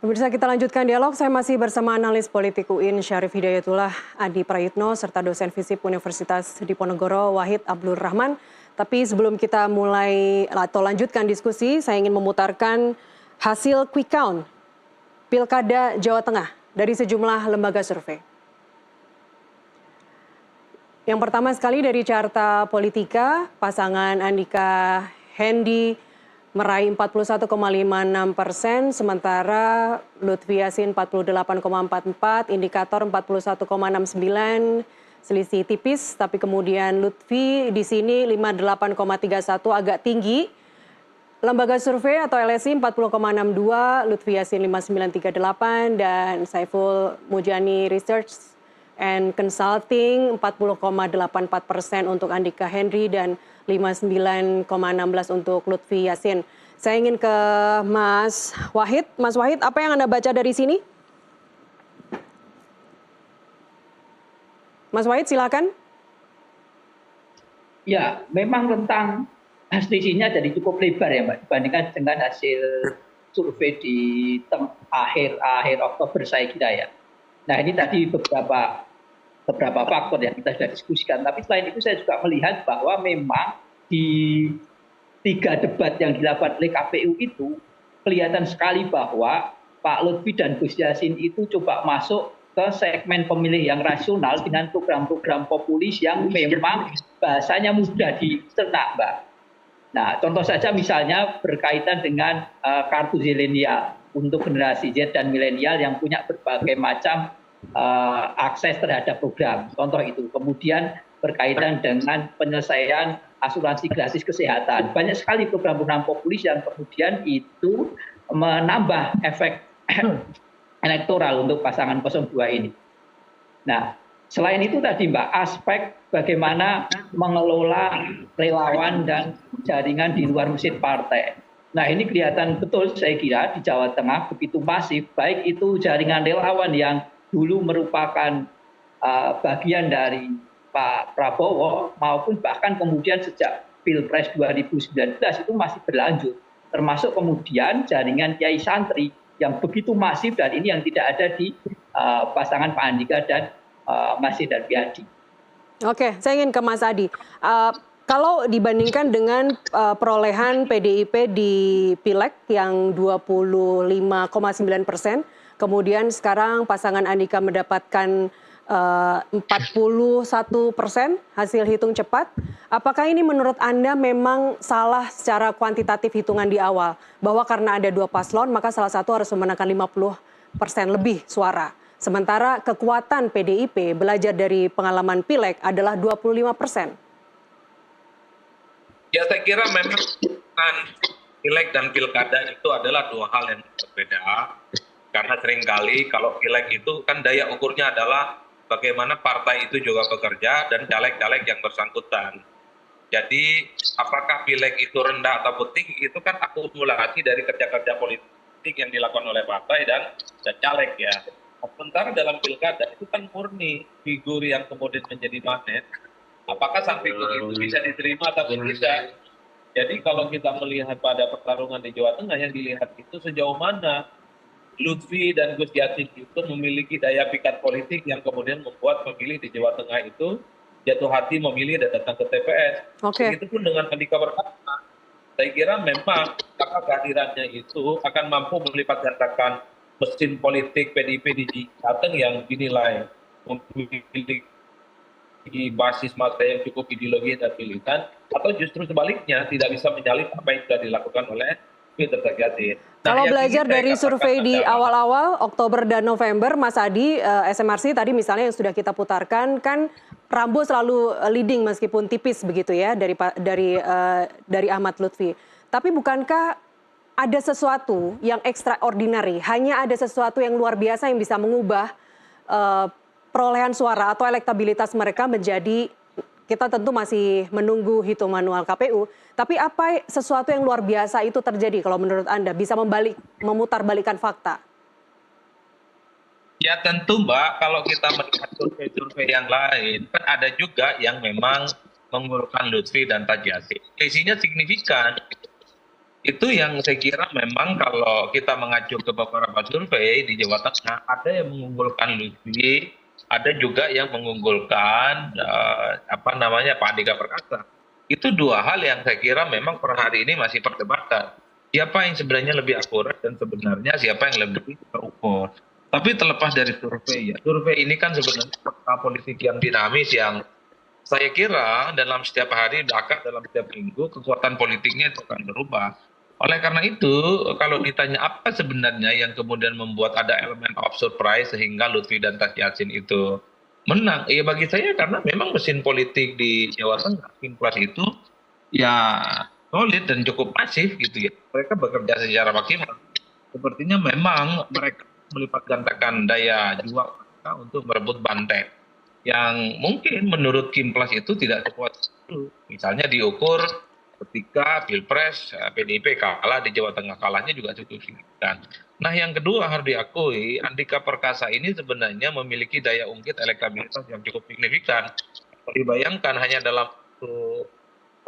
Pemirsa, kita lanjutkan dialog. Saya masih bersama analis politik UIN Syarif Hidayatullah, Adi Prayitno, serta dosen FISIP Universitas Diponegoro, Wahid Abdul Rahman. Tapi sebelum kita mulai atau lanjutkan diskusi, saya ingin memutarkan hasil quick count Pilkada Jawa Tengah dari sejumlah lembaga survei. Yang pertama sekali dari Carta Politika, pasangan Andika Hendy meraih 41,56%, sementara Lutfi Yassin 48,44%, indikator 41,69%, selisih tipis, tapi kemudian Lutfi di sini 58,31, agak tinggi. Lembaga survei atau LSI 40,62, Lutfi Yassin 59,38, dan Saiful Mujani Research and Consulting 40,84% untuk Andika Hendy dan 59,16 untuk Lutfi Yassin. Saya ingin ke Mas Wahid. Mas Wahid, apa yang Anda baca dari sini? Mas Wahid, silakan. Ya, memang tentang selisihnya jadi cukup lebar ya Mbak, dibandingkan dengan hasil survei di akhir Oktober saya kira ya. Nah ini tadi beberapa faktor yang kita sudah diskusikan. Tapi selain itu saya juga melihat bahwa memang di 3 debat yang dilakukan oleh KPU itu kelihatan sekali bahwa Pak Lutfi dan Gus Yassin itu coba masuk ke segmen pemilih yang rasional dengan program-program populis yang memang bahasanya mudah dicerna, Mbak. Nah, contoh saja misalnya berkaitan dengan kartu zilenial untuk generasi Z dan milenial yang punya berbagai macam akses terhadap program. Contoh itu. Kemudian berkaitan dengan penyelesaian asuransi gratis kesehatan. Banyak sekali program-program populis yang kemudian itu menambah efek elektoral untuk pasangan 02 ini. Nah, selain itu tadi Mbak, aspek bagaimana mengelola relawan dan jaringan di luar mesin partai. Nah ini kelihatan betul saya kira di Jawa Tengah begitu masif, baik itu jaringan relawan yang dulu merupakan bagian dari Pak Prabowo maupun bahkan kemudian sejak Pilpres 2019 itu masih berlanjut. Termasuk kemudian jaringan Kiai Santri yang begitu masif dan ini yang tidak ada di pasangan Pak Andika dan Mas Sedan Biadi. Oke, saya ingin ke Mas Adi. Kalau dibandingkan dengan perolehan PDIP di Pileg yang 25,9%, kemudian sekarang pasangan Andika mendapatkan 41% hasil hitung cepat. Apakah ini menurut Anda memang salah secara kuantitatif hitungan di awal? Bahwa karena ada 2 paslon, maka salah satu harus memenangkan 50% lebih suara. Sementara kekuatan PDIP belajar dari pengalaman Pileg adalah 25%. Ya saya kira memang Pileg dan Pilkada itu adalah 2 hal yang berbeda. Karena seringkali kalau Pileg itu kan daya ukurnya adalah bagaimana partai itu juga bekerja dan caleg-caleg yang bersangkutan. Jadi apakah Pileg itu rendah atau tinggi itu kan akumulasi dari kerja-kerja politik yang dilakukan oleh partai dan caleg ya. Sementara dalam Pilkada itu kan murni figur yang kemudian menjadi magnet. Apakah sang figur itu bisa diterima atau tidak? Jadi kalau kita melihat pada pertarungan di Jawa Tengah yang dilihat itu sejauh mana Lutfi dan Gus Yassin itu memiliki daya pikat politik yang kemudian membuat pemilih di Jawa Tengah itu jatuh hati memilih dan datang ke TPS. Begitupun dengan Andika Perkasa. Saya kira memang karena kehadirannya itu akan mampu melipat gandakan mesin politik PDIP di Jateng yang dinilai memiliki basis massa yang cukup ideologi dan militan, atau justru sebaliknya tidak bisa menyalip apa yang sudah dilakukan oleh Peter Yassin. Kalau belajar dari survei di awal-awal Oktober dan November, Mas Adi, SMRC tadi misalnya yang sudah kita putarkan kan Rambo selalu leading meskipun tipis begitu ya dari Ahmad Lutfi. Tapi bukankah ada sesuatu yang extraordinary, hanya ada sesuatu yang luar biasa yang bisa mengubah perolehan suara atau elektabilitas mereka menjadi, kita tentu masih menunggu hitung manual KPU, tapi apa sesuatu yang luar biasa itu terjadi kalau menurut Anda bisa memutarbalikkan fakta? Ya tentu Mbak, kalau kita melihat survei-survei yang lain, kan ada juga yang memang mengurutkan Lutfi dan Taj Yassin. Selisihnya signifikan. Itu yang saya kira memang kalau kita mengacu ke beberapa survei di Jawa Tengah, ada yang mengunggulkan Lutfi, ada juga yang mengunggulkan apa namanya Pak Andika Perkasa. Itu dua hal yang saya kira memang per hari ini masih perdebatan. Siapa yang sebenarnya lebih akurat dan sebenarnya siapa yang lebih terukur. Tapi terlepas dari survei ya, survei ini kan sebenarnya peta politik yang dinamis yang saya kira dalam setiap hari, bahkan dalam setiap minggu, kekuatan politiknya itu akan berubah. Oleh karena itu, kalau ditanya apa sebenarnya yang kemudian membuat ada elemen of surprise sehingga Lutfi dan Tas Yassin itu menang, ya bagi saya karena memang mesin politik di Jawa Tengah, Kimplas itu ya solid dan cukup masif gitu ya. Mereka bekerja secara maksimal. Sepertinya memang mereka melipat gandakan daya juang mereka untuk merebut banteng yang mungkin menurut Kimplas itu tidak sekuat itu. Misalnya diukur ketika Pilpres PDIP kalah di Jawa Tengah, kalahnya juga cukup signifikan. Nah yang kedua harus diakui Andika Perkasa ini sebenarnya memiliki daya ungkit elektabilitas yang cukup signifikan. Kalau dibayangkan hanya dalam waktu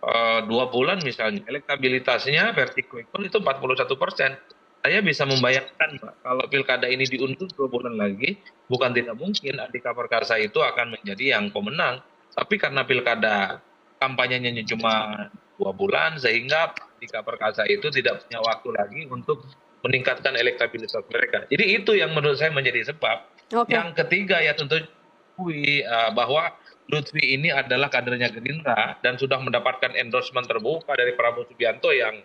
2 bulan misalnya elektabilitasnya versi quick count itu 41%. Saya bisa membayangkan Pak, kalau pilkada ini diundur 2 bulan lagi, bukan tidak mungkin Andika Perkasa itu akan menjadi yang pemenang. Tapi karena pilkada kampanyenya cuma 2 bulan, sehingga Andika Perkasa itu tidak punya waktu lagi untuk meningkatkan elektabilitas mereka. Jadi itu yang menurut saya menjadi sebab. Oke. Yang ketiga ya tentu bahwa Lutfi ini adalah kadernya Gerindra dan sudah mendapatkan endorsement terbuka dari Prabowo Subianto yang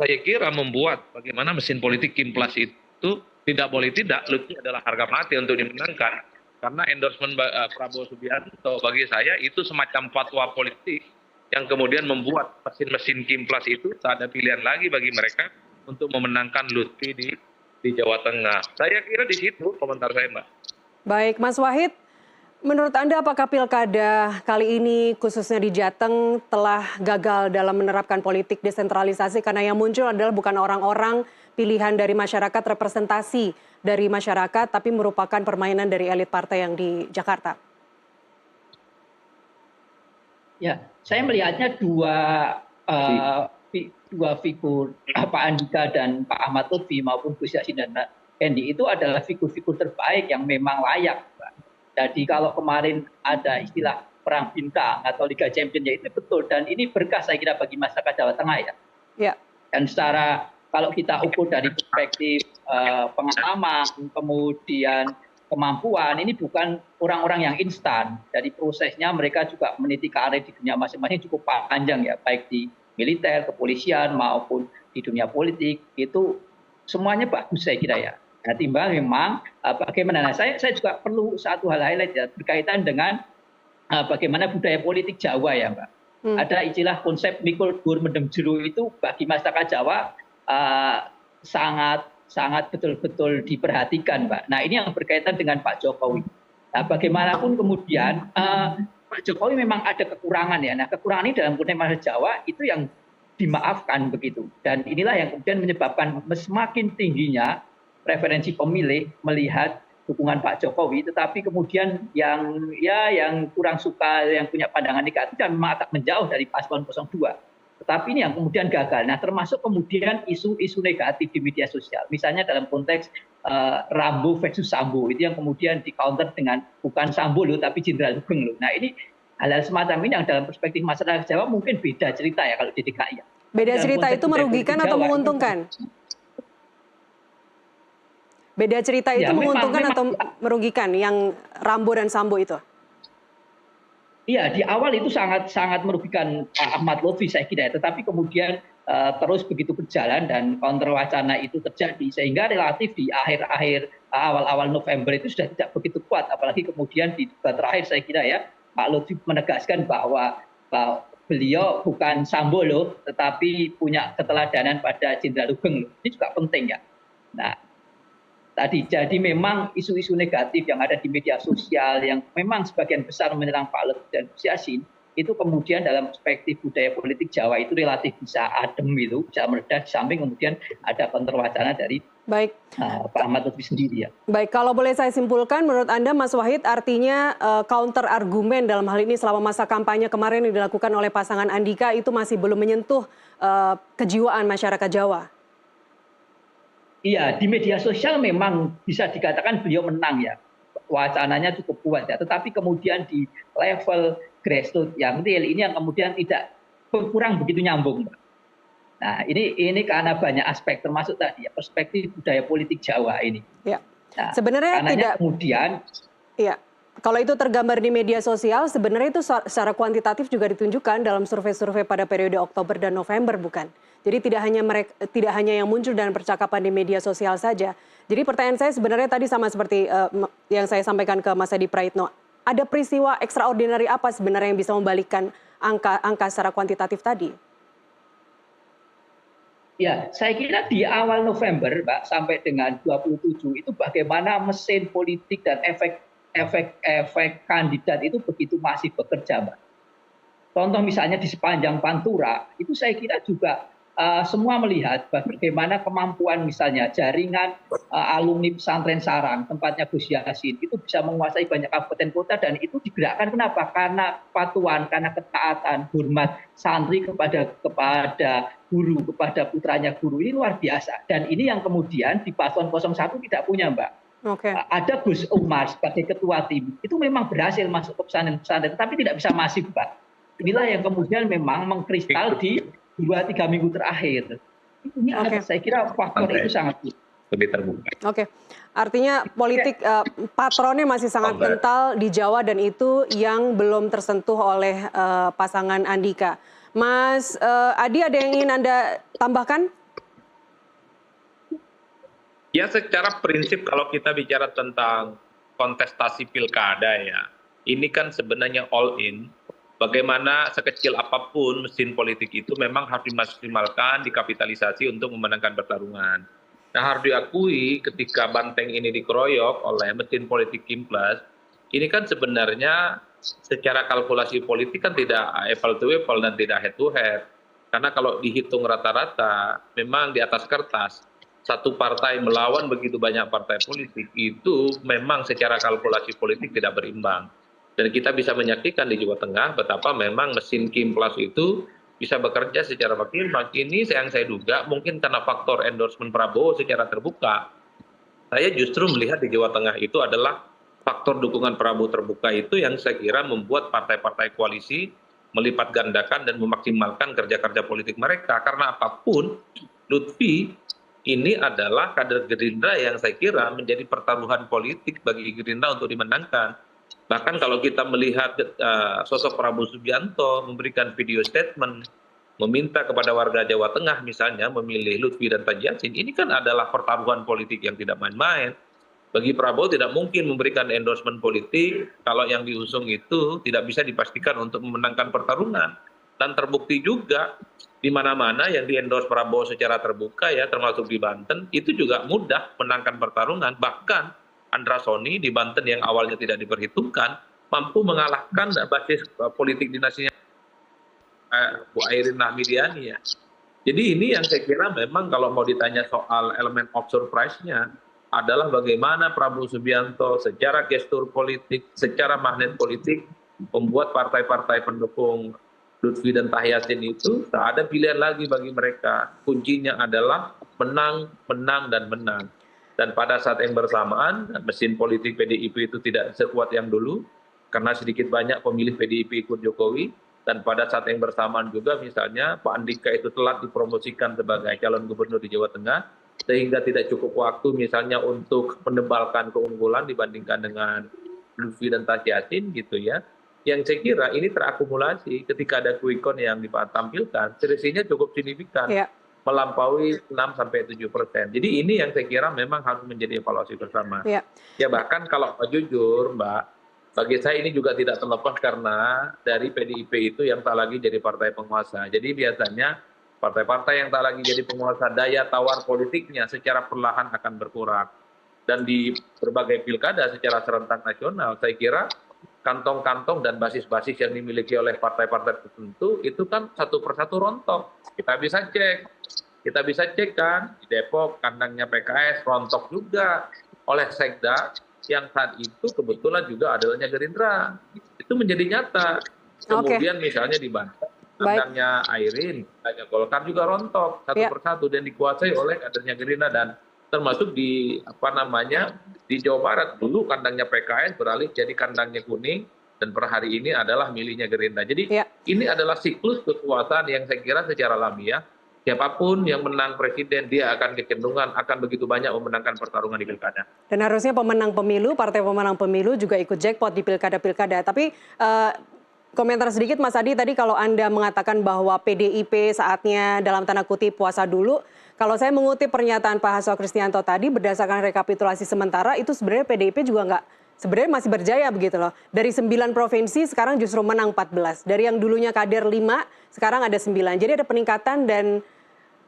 saya kira membuat bagaimana mesin politik Kimplas itu tidak boleh tidak Lutfi adalah harga mati untuk dimenangkan karena endorsement Prabowo Subianto bagi saya itu semacam fatwa politik yang kemudian membuat mesin-mesin Kimplas itu tak ada pilihan lagi bagi mereka untuk memenangkan Lutfi di Jawa Tengah. Saya kira di situ komentar saya, Mbak. Baik, Mas Wahid, menurut Anda apakah pilkada kali ini khususnya di Jateng telah gagal dalam menerapkan politik desentralisasi karena yang muncul adalah bukan orang-orang pilihan dari masyarakat, representasi dari masyarakat, tapi merupakan permainan dari elit partai yang di Jakarta? Ya, saya melihatnya dua figur Pak Andika dan Pak Ahmad Lutfi maupun Gus Yassin dan Pak Hendi itu adalah figur-figur terbaik yang memang layak, Pak. Jadi kalau kemarin ada istilah perang bintang atau Liga Champions ya itu betul dan ini berkah saya kira bagi masyarakat Jawa Tengah ya. Ya. Dan secara kalau kita ukur dari perspektif pengalaman kemudian kemampuan ini bukan orang-orang yang instan. Jadi prosesnya mereka juga meniti karir di dunia masing-masing cukup panjang ya baik di militer, kepolisian maupun di dunia politik itu semuanya bagus saya kira ya. Nah, timbang memang bagaimana nah, saya juga perlu satu hal highlight ya berkaitan dengan bagaimana budaya politik Jawa ya Mbak. Ada istilah konsep mikul gur mendem jero itu bagi masyarakat Jawa sangat betul-betul diperhatikan Mbak. Nah ini yang berkaitan dengan Pak Jokowi. Nah bagaimanapun kemudian Pak Jokowi memang ada kekurangan ya. Nah kekurangan ini dalam konteks masyarakat Jawa itu yang dimaafkan begitu. Dan inilah yang kemudian menyebabkan semakin tingginya preferensi pemilih melihat dukungan Pak Jokowi, tetapi kemudian yang kurang suka, yang punya pandangan negatif, dan memang agak menjauh dari paslon 02. Tetapi ini yang kemudian gagal. Nah, termasuk kemudian isu-isu negatif di media sosial. Misalnya dalam konteks Rambo versus Sambo, itu yang kemudian di counter dengan bukan Sambo loh, tapi Jenderal Sugeng loh. Nah, ini hal-hal semacam ini yang dalam perspektif masyarakat Jawa mungkin beda cerita ya kalau di DKI. Beda cerita itu merugikan atau menguntungkan? Beda cerita itu menguntungkan atau merugikan yang Rambo dan Sambo itu? Iya, di awal itu sangat merugikan Pak Ahmad Lutfi saya kira, tetapi kemudian terus begitu berjalan dan counter wacana itu terjadi sehingga relatif di akhir-akhir awal-awal November itu sudah tidak begitu kuat, apalagi kemudian di debat terakhir saya kira ya Pak Lutfi menegaskan bahwa beliau bukan Sambo loh, tetapi punya keteladanan pada Jenderal Sugeng loh. Ini juga penting ya. Nah, tadi jadi memang isu-isu negatif yang ada di media sosial yang memang sebagian besar menyerang Pak Lutfi dan Gus Yassin itu kemudian dalam perspektif budaya politik Jawa itu relatif bisa adem itu bisa meredah di samping kemudian ada counter wacana dari Baik. Pak Ahmad Lutfi sendiri ya. Baik, kalau boleh saya simpulkan, menurut Anda Mas Wahid, artinya counter argumen dalam hal ini selama masa kampanye kemarin yang dilakukan oleh pasangan Andika itu masih belum menyentuh kejiwaan masyarakat Jawa? Iya, di media sosial memang bisa dikatakan beliau menang ya. Wacananya cukup kuat ya. Tetapi kemudian di level grassroots yang real ini yang kemudian tidak kurang begitu nyambung. Nah, ini karena banyak aspek termasuk tadi ya perspektif budaya politik Jawa ini. Ya. Nah, Sebenarnya tidak kemudian ya. Kalau itu tergambar di media sosial, sebenarnya itu secara kuantitatif juga ditunjukkan dalam survei-survei pada periode Oktober dan November, bukan? Jadi tidak hanya yang muncul dalam percakapan di media sosial saja. Jadi pertanyaan saya sebenarnya tadi sama seperti yang saya sampaikan ke Mas Adi Praitno. Ada peristiwa extraordinary apa sebenarnya yang bisa membalikkan angka secara kuantitatif tadi? ya, saya kira di awal November, Mbak, sampai dengan 27 itu bagaimana mesin politik dan efek kandidat itu begitu masih bekerja, Mbak. Contoh misalnya di sepanjang Pantura, itu saya kira juga semua melihat bagaimana kemampuan misalnya jaringan alumni pesantren Sarang, tempatnya Gus Yassin, itu bisa menguasai banyak kabupaten kota dan itu digerakkan kenapa? Karena kepatuhan, karena ketaatan, hormat santri kepada guru, kepada putranya guru ini luar biasa. Dan ini yang kemudian di Paslon 01 tidak punya, Mbak. Oke. Ada Gus Umar sebagai ketua tim, itu memang berhasil masuk ke pesantren, tapi tidak bisa masif, Mbak. Inilah yang kemudian memang mengkristal di 2-3 minggu terakhir. Ini saya kira faktor itu sangat lebih terbuka. Oke, artinya politik patronnya masih sangat kental di Jawa dan itu yang belum tersentuh oleh pasangan Andika. Mas Adi, ada yang ingin Anda tambahkan? Ya, secara prinsip kalau kita bicara tentang kontestasi pilkada ya, ini kan sebenarnya all in. Bagaimana sekecil apapun mesin politik itu memang harus dimaksimalkan, dikapitalisasi untuk memenangkan pertarungan. Nah, harus diakui ketika banteng ini dikeroyok oleh mesin politik Kim Plus, ini kan sebenarnya secara kalkulasi politik kan tidak apple to apple dan tidak head to head. Karena kalau dihitung rata-rata, memang di atas kertas, satu partai melawan begitu banyak partai politik, itu memang secara kalkulasi politik tidak berimbang. Dan kita bisa menyaksikan di Jawa Tengah betapa memang mesin Kim Plus itu bisa bekerja secara maksimal. Ini yang saya duga mungkin karena faktor endorsement Prabowo secara terbuka. Saya justru melihat di Jawa Tengah itu adalah faktor dukungan Prabowo terbuka itu yang saya kira membuat partai-partai koalisi melipat gandakan dan memaksimalkan kerja-kerja politik mereka. Karena apapun, Lutfi ini adalah kader Gerindra yang saya kira menjadi pertaruhan politik bagi Gerindra untuk dimenangkan. Bahkan kalau kita melihat sosok Prabowo Subianto memberikan video statement, meminta kepada warga Jawa Tengah misalnya memilih Lutfi dan Taji Yassin, ini kan adalah pertaruhan politik yang tidak main-main. Bagi Prabowo tidak mungkin memberikan endorsement politik kalau yang diusung itu tidak bisa dipastikan untuk memenangkan pertarungan. Dan terbukti juga di mana-mana yang di-endorse Prabowo secara terbuka ya, termasuk di Banten, itu juga mudah menangkan pertarungan. Bahkan Andra Soni di Banten yang awalnya tidak diperhitungkan mampu mengalahkan basis politik dinastinya Bu Airin Nahmidiani ya. Jadi ini yang saya kira memang kalau mau ditanya soal elemen of surprise-nya adalah bagaimana Prabowo Subianto secara gestur politik, secara magnet politik membuat partai-partai pendukung Lutfi dan Tahi Yassin itu tak ada pilihan lagi bagi mereka. Kuncinya adalah menang, menang, dan menang. Dan pada saat yang bersamaan, mesin politik PDIP itu tidak sekuat yang dulu, karena sedikit banyak pemilih PDIP ikut Jokowi, dan pada saat yang bersamaan juga misalnya Pak Andika itu telat dipromosikan sebagai calon gubernur di Jawa Tengah, sehingga tidak cukup waktu misalnya untuk menebalkan keunggulan dibandingkan dengan Lutfi dan Taji Yassin gitu ya. Yang saya kira ini terakumulasi ketika ada quick count yang ditampilkan, selisihnya cukup signifikan. Ya. Melampaui 6-7%. Jadi ini yang saya kira memang harus menjadi evaluasi bersama. Ya. Ya bahkan kalau jujur Mbak, bagi saya ini juga tidak terlepas karena dari PDIP itu yang tak lagi jadi partai penguasa. Jadi biasanya partai-partai yang tak lagi jadi penguasa, daya tawar politiknya secara perlahan akan berkurang. Dan di berbagai pilkada secara serentak nasional, saya kira kantong-kantong dan basis-basis yang dimiliki oleh partai-partai tertentu itu kan satu persatu rontok. Kita bisa cek kita bisa cek kan di Depok kandangnya PKS rontok juga oleh Sekda yang saat itu kebetulan juga adanya Gerindra. Itu menjadi nyata. Oke, Kemudian misalnya di Banten baik. kandangnya Airin, kandangnya Golkar juga rontok satu Ya. persatu dan dikuasai oleh kadernya Gerindra dan termasuk di di Jawa Barat dulu kandangnya PKS beralih jadi kandangnya Kuning dan per hari ini adalah miliknya Gerindra. Jadi Ya. ini adalah siklus kekuasaan yang saya kira secara alamiah siapapun yang menang presiden dia akan kecenderungan akan begitu banyak memenangkan pertarungan di pilkada. Dan harusnya pemenang pemilu, partai pemenang pemilu juga ikut jackpot di pilkada-pilkada. Tapi komentar sedikit Mas Adi tadi kalau Anda mengatakan bahwa PDIP saatnya dalam tanda kutip puasa dulu. Kalau saya mengutip pernyataan Pak Hasto Kristianto tadi berdasarkan rekapitulasi sementara itu sebenarnya PDIP juga sebenarnya masih berjaya begitu loh. Dari 9 provinsi sekarang justru menang 14. Dari yang dulunya kader 5 sekarang ada 9. Jadi ada peningkatan dan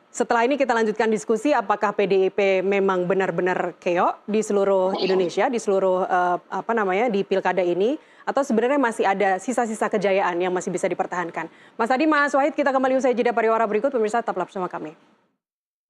setelah ini kita lanjutkan diskusi apakah PDIP memang benar-benar keok di seluruh Indonesia, di seluruh di pilkada ini, atau sebenarnya masih ada sisa-sisa kejayaan yang masih bisa dipertahankan. Mas Adi, Mas Wahid, kita kembali usai jeda pariwara berikut, pemirsa tetaplah bersama kami.